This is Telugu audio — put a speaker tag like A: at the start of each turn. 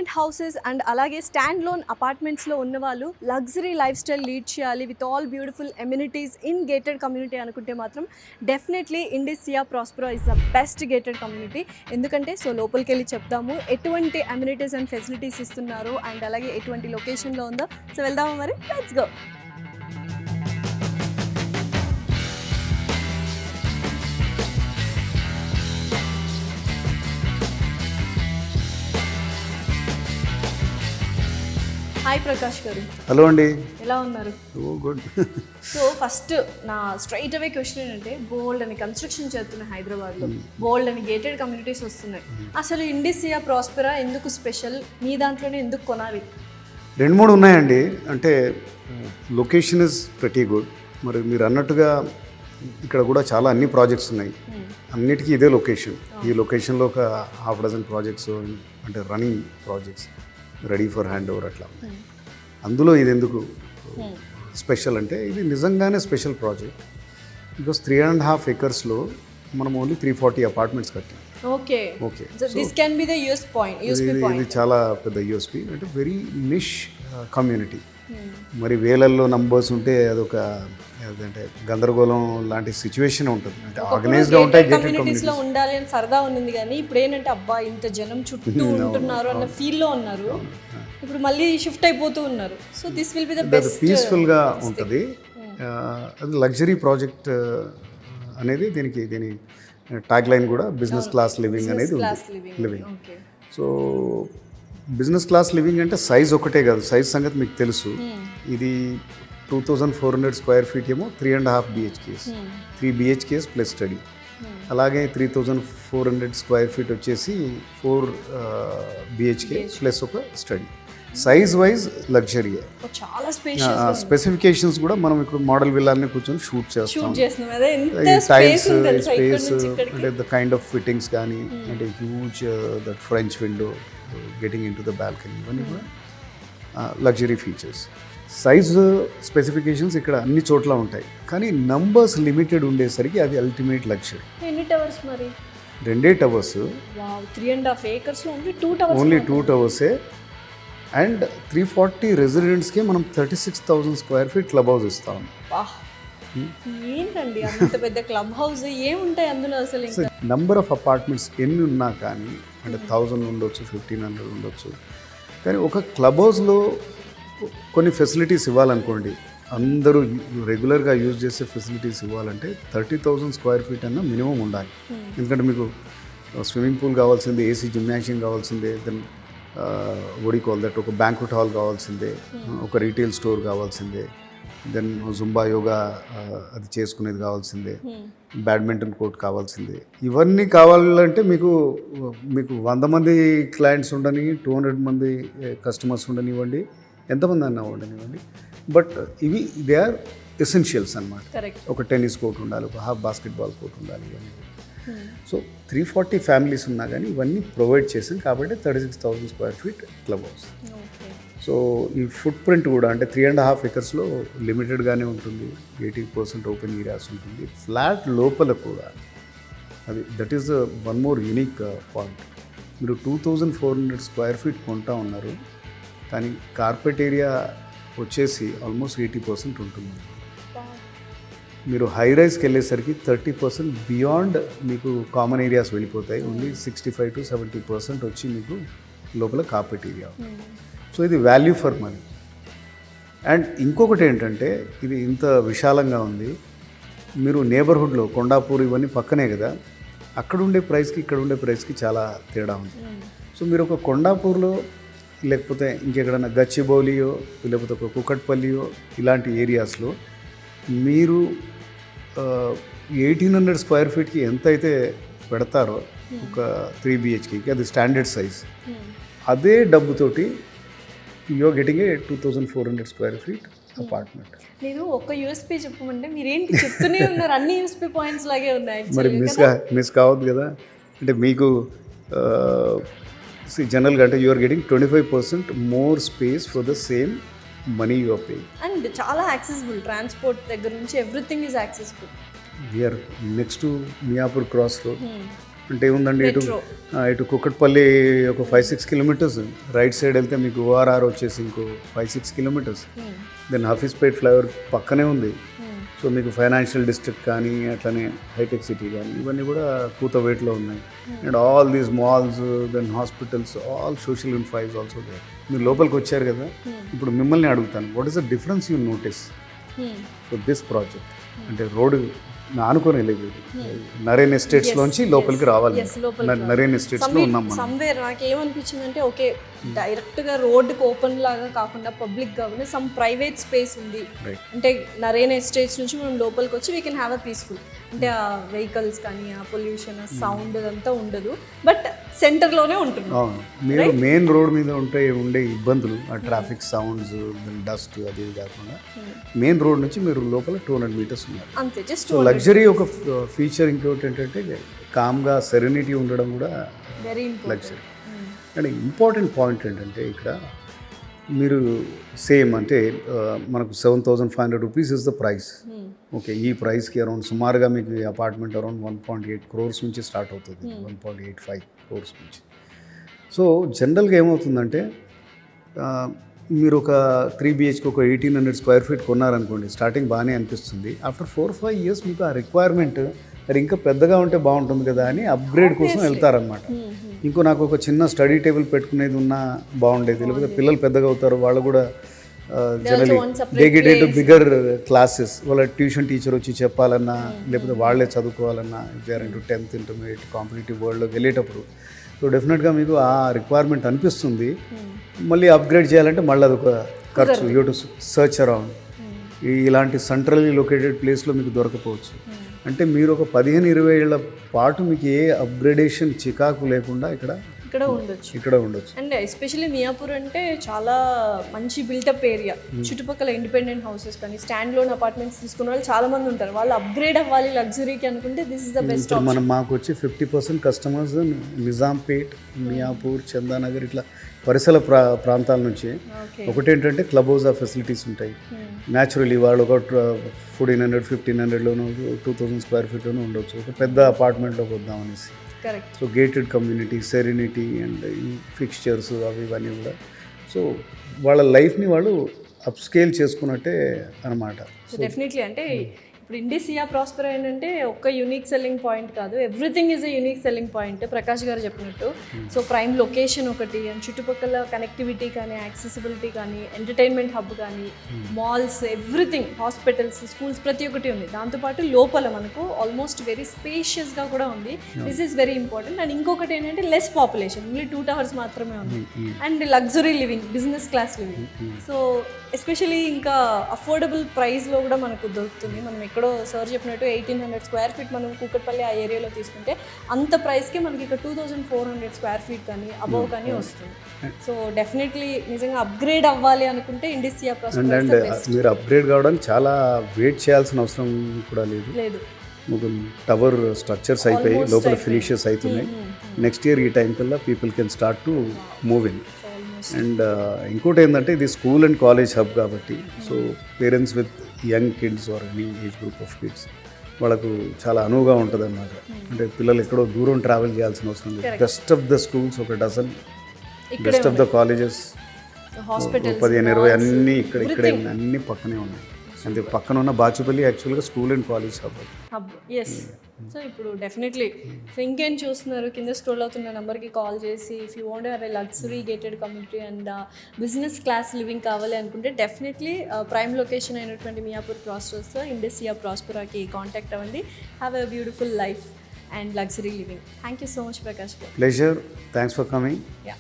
A: పెంట్ హౌసెస్ అండ్ అలాగే స్టాండ్ లోన్ అపార్ట్మెంట్స్లో ఉన్న వాళ్ళు లగ్జరీ లైఫ్ స్టైల్ లీడ్ చేయాలి with all beautiful amenities in gated community అనుకుంటే మాత్రం definitely Indis Sia Prospera is the best gated community. ఎందుకంటే సో లోపలికి వెళ్ళి చెప్దాము ఎటువంటి అమ్యూనిటీస్ అండ్ ఫెసిలిటీస్ ఇస్తున్నారు అండ్ అలాగే ఎటువంటి లొకేషన్లో ఉందో. సో వెళ్దాము మరి, లెట్స్ గో. హాయ్ ప్రకాష్ గారు.
B: హలో అండి.
A: ఎలా ఉన్నారు?
B: గుడ్.
A: సో ఫస్ట్ నా స్ట్రైట్ అవే క్వశ్చన్ ఏంటంటే, బోల్డ్ అని కన్స్ట్రక్షన్ చేస్తున్నాయి హైదరాబాద్లో, బోల్డ్ అని గేటెడ్ కమ్యూనిటీస్ వస్తున్నాయి. అసలు ఇండిస్ సియా ప్రాస్పెరా ఎందుకు స్పెషల్? మీ దాంట్లోనే ఎందుకు కొనాలి?
B: 2-3 ఉన్నాయండి. అంటే లొకేషన్ ఇస్ ప్రెటీ గుడ్. మరి మీరు అన్నట్టుగా ఇక్కడ కూడా చాలా అన్ని ప్రాజెక్ట్స్ ఉన్నాయి. అన్నిటికీ ఇదే లొకేషన్. ఈ లొకేషన్లో ఒక ½ డజన్ ప్రాజెక్ట్స్ అంటే running projects ready for hand over అట్లా. అందులో ఇది ఎందుకు స్పెషల్ అంటే, ఇది నిజంగానే స్పెషల్ ప్రాజెక్ట్. బికాస్ 3.5 acresలో మనం ఓన్లీ 340 అపార్ట్మెంట్స్ కట్టాం.
A: Okay. This can be the USP point.
B: ఇది చాలా పెద్ద యూఎస్పీ. అంటే వెరీ నిష్ కమ్యూనిటీ. మరి వేలల్లో నంబర్స్ ఉంటే అదొక అంటే గందరగోళం లాంటి సిచ్యువేషన్ ఉంటుంది. అంటే ఆర్గనైజ్డ్గా ఉంటాయి గేటెడ్ కమ్యూనిటీస్లో
A: ఉండాలి అని సరదా ఉన్నది, కానీ ఇప్పుడు ఏంటంటే అబ్బా ఇంత జనం చుట్టూ ఉంటున్నారు అన్న ఫీల్లో ఉన్నారు. ఇప్పుడు మళ్ళీ షిఫ్ట్ అయిపోతూ ఉన్నారు. So this will be the best.
B: పీస్ఫుల్గా ఉంటుంది. అది లగ్జరీ ప్రాజెక్ట్ అనేది దీని ట్యాగ్ లైన్ కూడా బిజినెస్ క్లాస్ లివింగ్ అనేది living. So business class living అంటే సైజ్ ఒకటే కాదు, సైజ్ సంగతి మీకు తెలుసు. ఇది 2400 square feet ఏమో 3.5 BHKs, 3 BHKs ప్లస్ స్టడీ. అలాగే 3400 square feet వచ్చేసి 4 BHK ప్లస్ ఒక స్టడీ. Size wise luxury.
A: చాలా
B: స్పెసిఫికేషన్స్ కూడా మనం ఇప్పుడు మోడల్ విల్లాన్ని కూర్చొని షూట్ చేస్తాం. టైల్స్, స్పేస్, అంటే ద కైండ్ ఆఫ్ ఫిట్టింగ్స్ కానీ, అంటే huge that French window getting in to the balcony, ఇవన్నీ కూడా లగ్జరీ ఫీచర్స్. సైజు స్పెసిఫికేషన్స్ ఇక్కడ అన్ని చోట్ల ఉంటాయి, కానీ నంబర్స్ లిమిటెడ్ ఉండేసరికి అది అల్టిమేట్ లగ్జరీ.
A: ఎన్ని టవర్స్ మరి?
B: 2 towers.
A: 3.5 acres only
B: 2 towers. And 340 రెసిడెంట్స్కి మనం 36,000 square feet క్లబ్ హౌస్ ఇస్తాం.
A: ఏంటండి అంత పెద్ద క్లబ్ హౌస్? ఏముంటాయి అందులో అసలు?
B: నంబర్ ఆఫ్ అపార్ట్మెంట్స్ ఎన్ని ఉన్నా కానీ, అంటే 1000 ఉండొచ్చు, 1500 ఉండొచ్చు, కానీ ఒక క్లబ్ హౌస్లో కొన్ని ఫెసిలిటీస్ ఇవ్వాలనుకోండి, అందరూ రెగ్యులర్గా యూజ్ చేసే ఫెసిలిటీస్ ఇవ్వాలంటే 30,000 square feet అన్న మినిమం ఉండాలి. ఎందుకంటే మీకు స్విమ్మింగ్ పూల్ కావాల్సిందే, ఏసీ జిమ్నాషియం కావాల్సిందే, దెన్ వడి కాల్ దట్ ఒక బ్యాంక్వెట్ హాల్ కావాల్సిందే, ఒక రీటైల్ స్టోర్ కావాల్సిందే, దెన్ జుంబా యోగా అది చేసుకునేది కావాల్సిందే, బ్యాడ్మింటన్ కోర్ట్ కావాల్సిందే. ఇవన్నీ కావాలంటే మీకు 100 మంది క్లయింట్స్ ఉండని, 200 మంది కస్టమర్స్ ఉండనివ్వండి, ఎంతమంది అన్నా ఉండనివ్వండి, బట్ ఇవి దే ఆర్ ఎసెన్షియల్స్ అన్నమాట. ఒక టెన్నిస్ కోర్ట్ ఉండాలి, ఒక హాఫ్ బాస్కెట్బాల్ కోర్ట్ ఉండాలి, ఇవన్నీ. సో 340 ఫ్యామిలీస్ ఉన్నా కానీ ఇవన్నీ ప్రొవైడ్ చేసాం కాబట్టి 36,000 square feet club house. So ఈ ఫుట్ ప్రింట్ కూడా అంటే 3.5 acresలో లిమిటెడ్గానే ఉంటుంది. 80% ఓపెన్ ఏరియాస్ ఉంటుంది. ఫ్లాట్ లోపల కూడా అది that is one more unique point. మీరు 2400 square feet కొంటా ఉన్నారు, కానీ కార్పెట్ ఏరియా వచ్చేసి ఆల్మోస్ట్ 80% ఉంటుంది. మీరు హై రైజ్కి వెళ్ళేసరికి 30% బియాండ్ మీకు కామన్ ఏరియాస్ వెళ్ళిపోతాయి. ఓన్లీ 65 to 70% వచ్చి మీకు లోపల కార్పెట్ ఏరియా. సో ఇది వాల్యూ ఫర్ మనీ. అండ్ ఇంకొకటి ఏంటంటే, ఇది ఇంత విశాలంగా ఉంది. మీరు నేబర్హుడ్లో కొండాపూర్ ఇవన్నీ పక్కనే కదా, అక్కడ ఉండే ప్రైస్కి ఇక్కడ ఉండే ప్రైస్కి చాలా తేడా ఉంది. సో మీరు ఒక కొండాపూర్లో లేకపోతే ఇంకెక్కడన్నా గచ్చిబౌలియో లేకపోతే ఒక కుకట్పల్లియో ఇలాంటి ఏరియాస్లో మీరు 1800 square feetకి ఎంత అయితే పెడతారో ఒక 3 BHKకి, అది స్టాండర్డ్ సైజ్, అదే డబ్బుతోటి you are getting a 2400 square feet apartment.
A: నేను ఒక యూఎస్పీ చెప్పమంటే మీరేంటి చెప్తూనే ఉన్నారు, అన్ని యూఎస్పీ పాయింట్స్ లాగే ఉన్నాయి.
B: మరి మిస్ కావద్దు కదా. అంటే మీకు జనరల్గా అంటే you are getting 25% more space for the same money you are paying.
A: And చాలా యాక్సెసిబుల్, ట్రాన్స్పోర్ట్ దగ్గర నుంచి everything is accessible.
B: We are next to Miyapur cross road. అంటే ఏముందండి ఇటు
A: Metro.
B: ఇటు కుక్కట్పల్లి ఒక 5-6 కిలోమీటర్స్, రైట్ సైడ్ వెళ్తే మీకు ఓఆర్ఆర్ వచ్చేసి ఇంకో 5-6 కిలోమీటర్స్, దెన్ హఫీస్పేట్ ఫ్లైఓవర్ పక్కనే ఉంది. సో మీకు ఫైనాన్షియల్ డిస్ట్రిక్ట్ కానీ అట్లనే హైటెక్ సిటీ కానీ ఇవన్నీ కూడా కూతవేట్లో ఉన్నాయి. And all these malls, then hospitals, all social infra is also there. మీరు లోపలికి వచ్చారు కదా, ఇప్పుడు మిమ్మల్ని అడుగుతాను, what is the difference you notice for this project? అంటే రోడ్డు ఆనుకొని వెళ్ళేది నరేన్ ఎస్టేట్స్ లోంచి లోపలికి రావాలి. నరేన్ ఎస్టేట్స్ లో ఉన్నాం మనం.
A: సమ్వేర్ నాకు ఏమనిపించింది అంటే ఓకే డైరెక్ట్ గా రోడ్డుకి ఓపెన్ లాగా కాకుండా పబ్లిక్ గానే సమ్ ప్రైవేట్ స్పేస్ ఉంది. అంటే నరేన్ ఎస్టేట్స్ నుంచి మనం లోపలికి వచ్చి we can have a peaceful, అంటే ఆ వెహికల్స్ కానీ ఆ పొల్యూషన్ ఆ సౌండ్ అదంతా ఉండదు, బట్ సెంటర్ లోనే ఉంటుంది.
B: మీరు మెయిన్ రోడ్ మీద ఉండే ఇబ్బందులు, ఆ ట్రాఫిక్ సౌండ్స్, డస్ట్ అది కాకుండా మెయిన్ రోడ్ నుంచి మీరు లోపల 200 మీటర్స్ ఉన్నారు
A: అంతే. జస్ట్
B: సో లగ్జరీ ఒక ఫీచర్. ఇంకోటి ఏంటంటే కామ్గా సెరెనిటీ ఉండడం కూడా
A: very
B: luxury. And important point ఏంటంటే ఇక్కడ మీరు సేమ్ అంటే మనకు 7,500 rupees is the price. Okay, ఈ ప్రైస్కి అరౌండ్ సుమారుగా మీకు ఈ అపార్ట్మెంట్ అరౌండ్ 1.8 crores నుంచి స్టార్ట్ అవుతుంది, 1.85 crores నుంచి. సో జనరల్గా ఏమవుతుందంటే మీరు ఒక 3 BHK ఒక 1,800 square feet కొన్నారనుకోండి, స్టార్టింగ్ బాగానే అనిపిస్తుంది. ఆఫ్టర్ 4-5 years మీకు ఆ రిక్వైర్మెంట్ అది ఇంకా పెద్దగా ఉంటే బాగుంటుంది కదా అని అప్గ్రేడ్ కోసం వెళ్తారనమాట. ఇంకో నాకు ఒక చిన్న స్టడీ టేబుల్ పెట్టుకునేది ఉన్నా బాగుండేది, లేకపోతే పిల్లలు పెద్దగా అవుతారు, వాళ్ళు కూడా generally they get into bigger classes, వాళ్ళ ట్యూషన్ టీచర్ వచ్చి చెప్పాలన్నా లేకపోతే వాళ్ళే చదువుకోవాలన్నా, they are into 10th intermediate competitive వరల్డ్లోకి వెళ్ళేటప్పుడు సో డెఫినెట్గా మీకు ఆ రిక్వైర్మెంట్ అనిపిస్తుంది. మళ్ళీ అప్గ్రేడ్ చేయాలంటే మళ్ళీ అదొక ఖర్చు, యూ టు సర్చ్ అరౌండ్. ఇలాంటి సెంట్రల్లీ లొకేటెడ్ ప్లేస్లో మీకు దొరకపోవచ్చు. అంటే మీరు ఒక 15-20 ఏళ్ల పాటు మీకు ఏ అప్గ్రేడేషన్ చికాకు లేకుండా ఇక్కడ ఉండొచ్చు.
A: అండ్ ఎస్పెషల్లీ మియాపూర్ అంటే చాలా మంచి బిల్టప్ ఏరియా, చుట్టుపక్కల ఇండిపెండెంట్ హౌసెస్ కానీ స్టాండ్ లోన్ అపార్ట్మెంట్స్ తీసుకున్న వాళ్ళు చాలా మంది ఉంటారు. వాళ్ళు అప్గ్రేడ్ అవ్వాలి లగ్జరీకి అనుకుంటే this is the best option.
B: మనం మాకు వచ్చి 50% కస్టమర్స్ నిజాంపేట్, మియాపూర్, చందానగర్ ఇట్లా పరిసర ప్రాంతాల నుంచి. ఒకటి ఏంటంటే క్లబ్ హౌస్ ఫెసిలిటీస్ ఉంటాయి. న్యాచురలీ వాళ్ళు ఒక 1,400-1,500లోనూ 2,000 square feetలోనూ ఉండొచ్చు. ఒక పెద్ద అపార్ట్మెంట్లోకి వద్దామనేసి. So gated community, serenity and ఈ ఫిక్స్చర్స్ అవి ఇవన్నీ కూడా సో వాళ్ళ లైఫ్ని వాళ్ళు అప్స్కేల్ చేసుకున్నట్టే అనమాట.
A: డెఫినెట్లీ అంటే ఇప్పుడు ఇండి సియా ప్రాస్పర్ ఏంటంటే ఒక్క యూనిక్ సెల్లింగ్ పాయింట్ కాదు, everything is a unique selling point Prakash గారు చెప్పినట్టు. సో ప్రైమ్ లొకేషన్ ఒకటి, అండ్ చుట్టుపక్కల కనెక్టివిటీ కానీ యాక్సెసిబిలిటీ కానీ ఎంటర్టైన్మెంట్ హబ్ కానీ మాల్స్, ఎవ్రీథింగ్, హాస్పిటల్స్, స్కూల్స్ ప్రతి ఒక్కటి ఉంది. దాంతోపాటు లోపల మనకు ఆల్మోస్ట్ వెరీ స్పేషియస్గా కూడా ఉంది. This is very important. And ఇంకొకటి ఏంటంటే లెస్ పాపులేషన్, ఓన్లీ 2 towers మాత్రమే ఉంది. And luxury living, business class living. So especially ఇంకా అఫోర్డబుల్ ప్రైస్లో కూడా మనకు దొరుకుతుంది. మనం ఎక్కడో సార్ చెప్పినట్టు 1,800 square feet మనం కూకట్పల్లి ఆ ఏరియాలో తీసుకుంటే అంత ప్రైస్కే మనకి ఇక్కడ 2,400 square feet కానీ అబవ్ కానీ వస్తుంది. సో డెఫినెట్లీ నిజంగా అప్గ్రేడ్ అవ్వాలి అనుకుంటే ఇండి సియా ప్రాస్పర్
B: అండ్ మీరు అప్గ్రేడ్ కావడానికి చాలా వెయిట్ చేయాల్సిన అవసరం కూడా లేదు. టవర్ స్ట్రక్చర్స్ అయిపోయి లోపల ఫినిషెస్ అవుతున్నాయి. నెక్స్ట్ ఇయర్ ఈ టైం కల్లా people can start to move in. And ఇంకోటి ఏంటంటే ఇది స్కూల్ అండ్ కాలేజ్ హబ్ కాబట్టి so parents with young kids or any age group of kids వాళ్ళకు చాలా అనువుగా ఉంటుంది అన్నమాట. అంటే పిల్లలు ఎక్కడో దూరం ట్రావెల్ చేయాల్సిన అవసరం లేదు. బెస్ట్ ఆఫ్ ద స్కూల్స్ ఒక dozen, best of the colleges 15-20 అన్నీ ఇక్కడే అన్నీ పక్కనే ఉన్నాయి. అంతే పక్కన ఉన్న బాచుపల్లి యాక్చువల్గా school and college hub.
A: Yes. So ఇప్పుడు డెఫినెట్లీ సో ఇంకేం చూస్తున్నారు, కింద స్క్రోల్ అవుతున్న నెంబర్కి కాల్ చేసి if you want have a luxury gated community and business class living కావాలి అనుకుంటే డెఫినెట్లీ ప్రైమ్ లొకేషన్ అయినటువంటి మియాపూర్ క్రాస్ రోడ్స్లో ఇండి సియా ప్రాస్పరాకి కాంటాక్ట్ అవ్వండి. Have a beautiful life and luxury living. Thank you so much Prakash garu.
B: Pleasure. Thanks for coming.
A: Yeah.